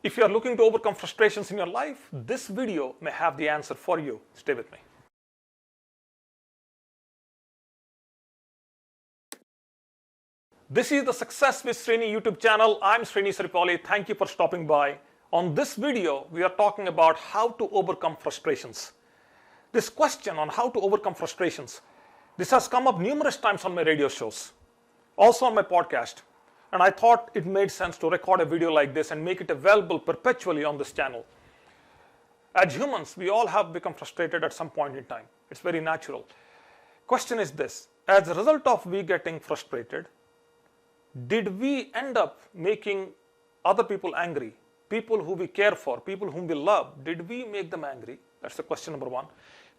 If you are looking to overcome frustrations in your life, this video may have the answer for you. Stay with me. This is the Success with Srini YouTube channel. I'm Srini Saripalli. Thank you for stopping by. On this video, we are talking about how to overcome frustrations. This question on how to overcome frustrations, this has come up numerous times on my radio shows, also on my podcast. And I thought it made sense to record a video like this and make it available perpetually on this channel. As humans, we all have become frustrated at some point in time. It's very natural. Question is this: as a result of we getting frustrated, did we end up making other people angry? People who we care for, people whom we love, did we make them angry? That's the question number one.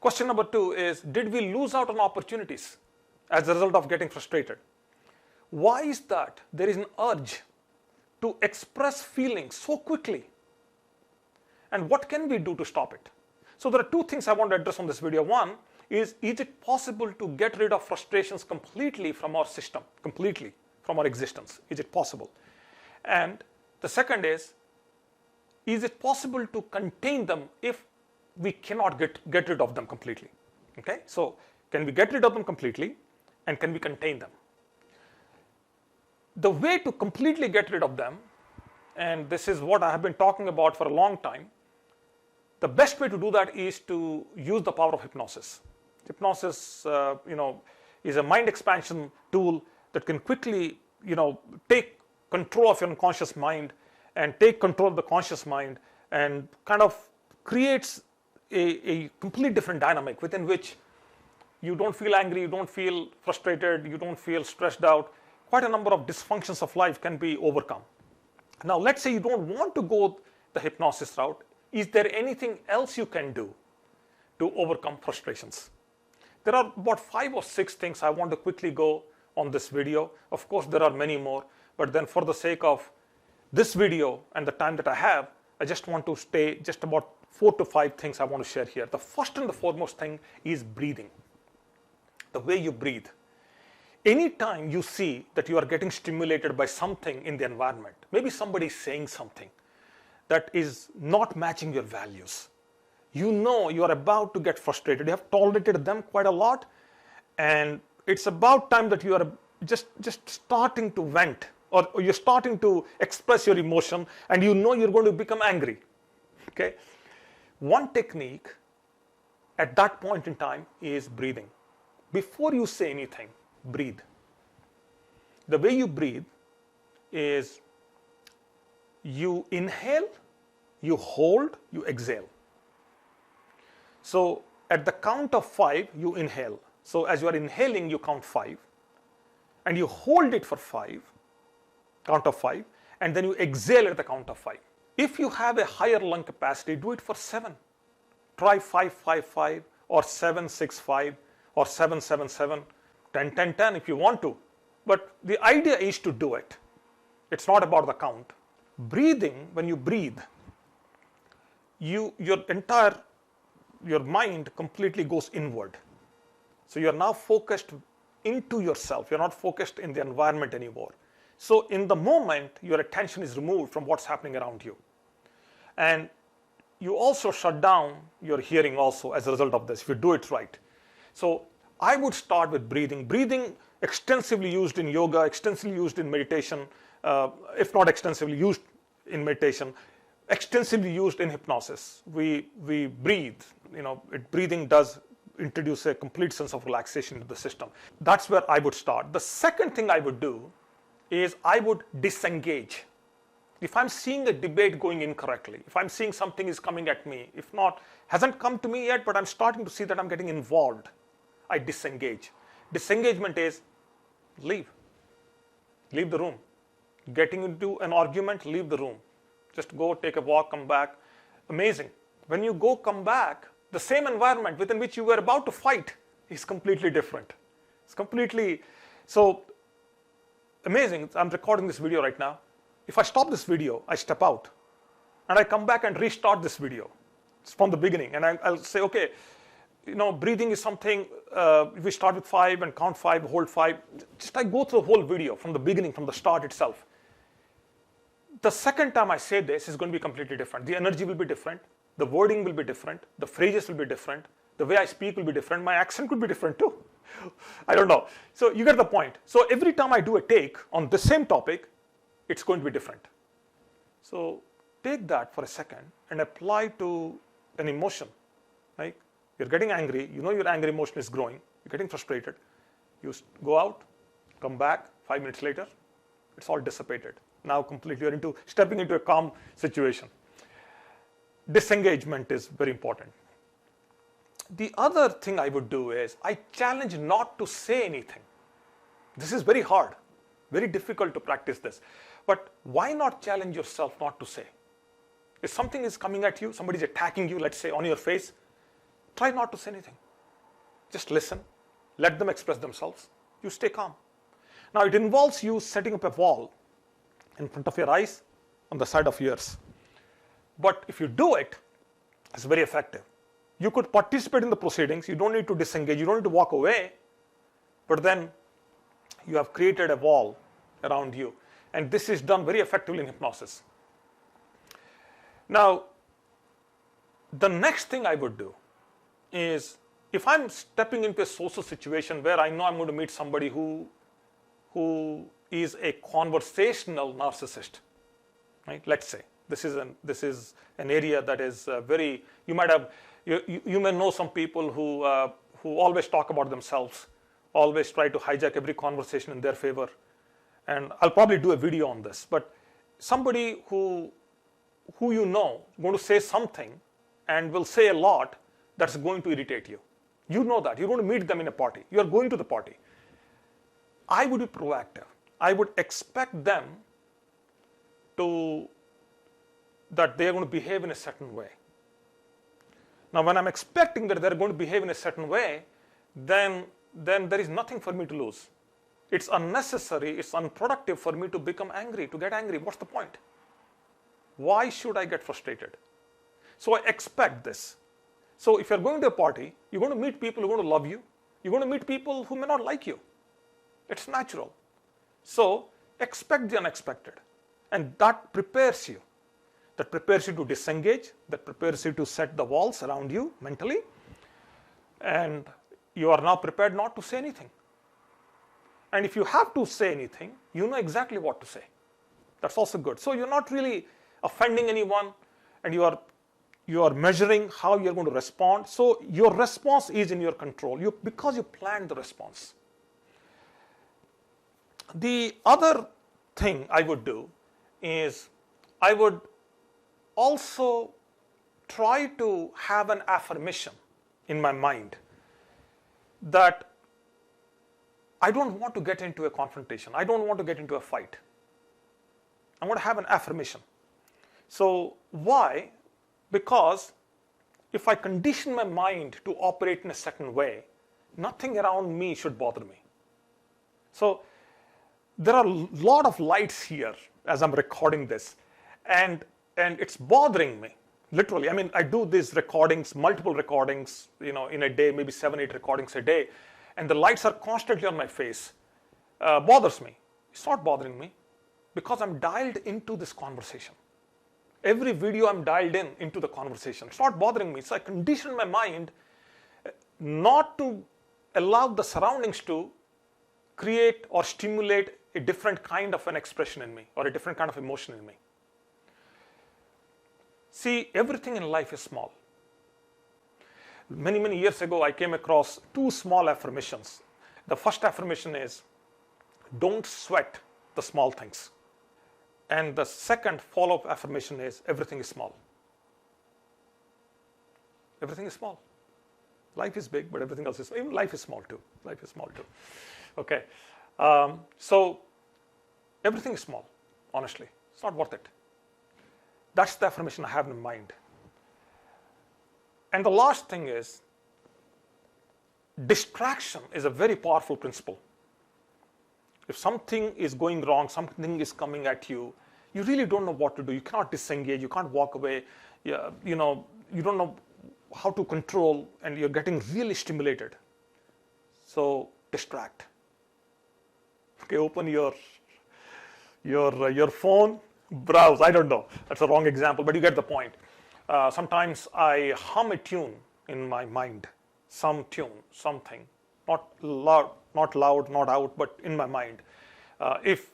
Question number two is, did we lose out on opportunities as a result of getting frustrated? Why is that there is an urge to express feelings so quickly? And what can we do to stop it? So there are two things I want to address on this video. One is it possible to get rid of frustrations completely from our system, completely from our existence? Is it possible? And the second is it possible to contain them if we cannot get rid of them completely? Okay, so can we get rid of them completely, and can we contain them? The way to completely get rid of them, and this is what I have been talking about for a long time, the best way to do that is to use the power of hypnosis. Hypnosis, is a mind expansion tool that can quickly, take control of your unconscious mind and take control of the conscious mind, and kind of creates a complete different dynamic within which you don't feel angry, you don't feel frustrated, you don't feel stressed out. Quite a number of dysfunctions of life can be overcome. Now, let's say you don't want to go the hypnosis route. Is there anything else you can do to overcome frustrations? There are about 5 or 6 things I want to quickly go on this video. Of course, there are many more, but then for the sake of this video and the time that I have, I just want to stay just about 4 to 5 things I want to share here. The first and the foremost thing is breathing. The way you breathe. Anytime you see that you are getting stimulated by something in the environment, maybe somebody is saying something that is not matching your values, you know you are about to get frustrated. You have tolerated them quite a lot, and it's about time that you are just starting to vent, or you're starting to express your emotion, and you know you're going to become angry. Okay, one technique at that point in time is breathing. Before you say anything, breathe. The way you breathe is you inhale, you hold, you exhale. So at the count of 5, you inhale. So as you are inhaling, you count 5, and you hold it for 5, count of 5, and then you exhale at the count of 5. If you have a higher lung capacity, do it for 7. Try 5, 5, 5, or 7, 6, 5, or 7, 7, 7. 10, 10, 10 if you want to, but the idea is to do it. It's not about the count. Breathing, when you breathe, your mind completely goes inward. So you're now focused into yourself. You're not focused in the environment anymore. So in the moment, your attention is removed from what's happening around you. And you also shut down your hearing also as a result of this, if you do it right. So I would start with breathing. Breathing, extensively used in yoga, extensively used in meditation, if not extensively used in meditation, extensively used in hypnosis. We breathe. Breathing does introduce a complete sense of relaxation into the system. That's where I would start. The second thing I would do is I would disengage. If I'm seeing a debate going incorrectly, if I'm seeing something is coming at me, if not, hasn't come to me yet, but I'm starting to see that I'm getting involved, I disengage. Disengagement is leave. Leave the room. Getting into an argument, leave the room. Just go, take a walk, come back. Amazing. When you go, come back, the same environment within which you were about to fight is completely different. It's completely, so amazing. I'm recording this video right now. If I stop this video, I step out and I come back and restart this video. It's from the beginning, and I'll say, okay, breathing is something, if we start with 5 and count 5, hold 5, just I go through the whole video from the beginning, from the start itself. the second time I say this is going to be completely different. The energy will be different. The wording will be different. The phrases will be different. The way I speak will be different. My accent could be different too. I don't know. So you get the point. So every time I do a take on the same topic, it's going to be different. So take that for a second and apply to an emotion. Like you're getting angry. You know your anger emotion is growing. You're getting frustrated. You go out, come back. 5 minutes later, it's all dissipated. Now completely you're stepping into a calm situation. Disengagement is very important. The other thing I would do is I challenge not to say anything. This is very hard, very difficult to practice this. But why not challenge yourself not to say? If something is coming at you, somebody is attacking you, let's say on your face, try not to say anything. Just listen, let them express themselves. You stay calm. Now it involves you setting up a wall in front of your eyes, on the side of yours. But if you do it, it's very effective. You could participate in the proceedings. You don't need to disengage. You don't need to walk away. But then you have created a wall around you. And this is done very effectively in hypnosis. Now, the next thing I would do is if I'm stepping into a social situation where I know I'm going to meet somebody who is a conversational narcissist, right? Let's say this is an area that is very. You may know some people who always talk about themselves, always try to hijack every conversation in their favor, and I'll probably do a video on this. But somebody who you know going to say something and will say a lot that's going to irritate you. You know that you're going to meet them in a party. You are going to the party. I would be proactive. I would expect them that they are going to behave in a certain way. Now, when I'm expecting that they're going to behave in a certain way, then there is nothing for me to lose. It's unnecessary, it's unproductive for me to become angry, to get angry. What's the point? Why should I get frustrated? So I expect this. So if you're going to a party, you're going to meet people who are going to love you. You're going to meet people who may not like you. It's natural. So expect the unexpected. And that prepares you. That prepares you to disengage. That prepares you to set the walls around you mentally. And you are now prepared not to say anything. And if you have to say anything, you know exactly what to say. That's also good. So you're not really offending anyone, and you are measuring how you're going to respond. So your response is in your control because you planned the response. The other thing I would do is I would also try to have an affirmation in my mind that I don't want to get into a confrontation. I don't want to get into a fight. I want to have an affirmation. So why? Because if I condition my mind to operate in a certain way, nothing around me should bother me. So there are a lot of lights here as I'm recording this, and it's bothering me, literally. I mean, I do these recordings, multiple recordings, in a day, maybe 7-8 recordings a day, and the lights are constantly on my face. Bothers me. It's not bothering me because I'm dialed into this conversation. Every video I'm dialed into the conversation. It's not bothering me. So I condition my mind not to allow the surroundings to create or stimulate a different kind of an expression in me or a different kind of emotion in me. See, everything in life is small. Many, many years ago, I came across 2 small affirmations. The first affirmation is, don't sweat the small things. And the second follow-up affirmation is, everything is small. Everything is small. Life is big, but everything else is, even life is small too. Life is small too. Okay. So everything is small, honestly. It's not worth it. That's the affirmation I have in mind. And the last thing is, distraction is a very powerful principle. If something is going wrong, something is coming at you, you really don't know what to do. You cannot disengage. You can't walk away. You don't know how to control, and you're getting really stimulated. So distract. Okay, open your phone, Browse, I don't know. That's a wrong example, but you get the point. Sometimes I hum a tune in my mind, some tune, something, not loud, not out, but in my mind. If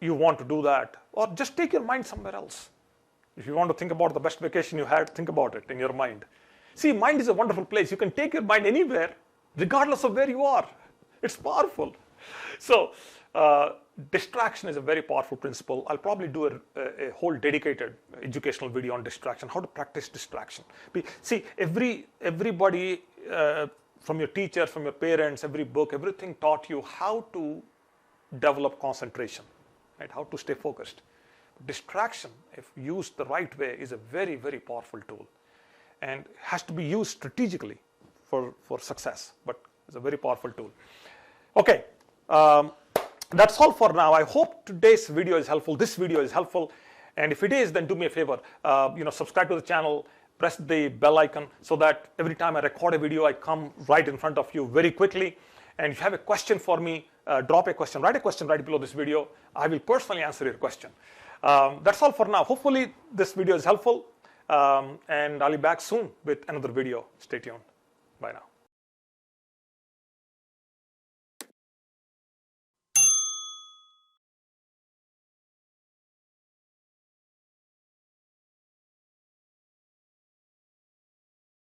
you want to do that, or just take your mind somewhere else. If you want to think about the best vacation you had, think about it in your mind. See, mind is a wonderful place. You can take your mind anywhere, regardless of where you are. It's powerful. So, distraction is a very powerful principle. I'll probably do a whole dedicated educational video on distraction, how to practice distraction. See, everybody from your teachers, from your parents, every book, everything taught you how to develop concentration, right? How to stay focused. Distraction, if used the right way, is a very, very powerful tool and has to be used strategically for success, but it's a very powerful tool. Okay. That's all for now. I hope today's video is helpful. This video is helpful. And if it is, then do me a favor, subscribe to the channel, press the bell icon so that every time I record a video, I come right in front of you very quickly. And if you have a question for me, drop a question, write a question right below this video. I will personally answer your question. That's all for now. Hopefully this video is helpful. And I'll be back soon with another video. Stay tuned. Bye now.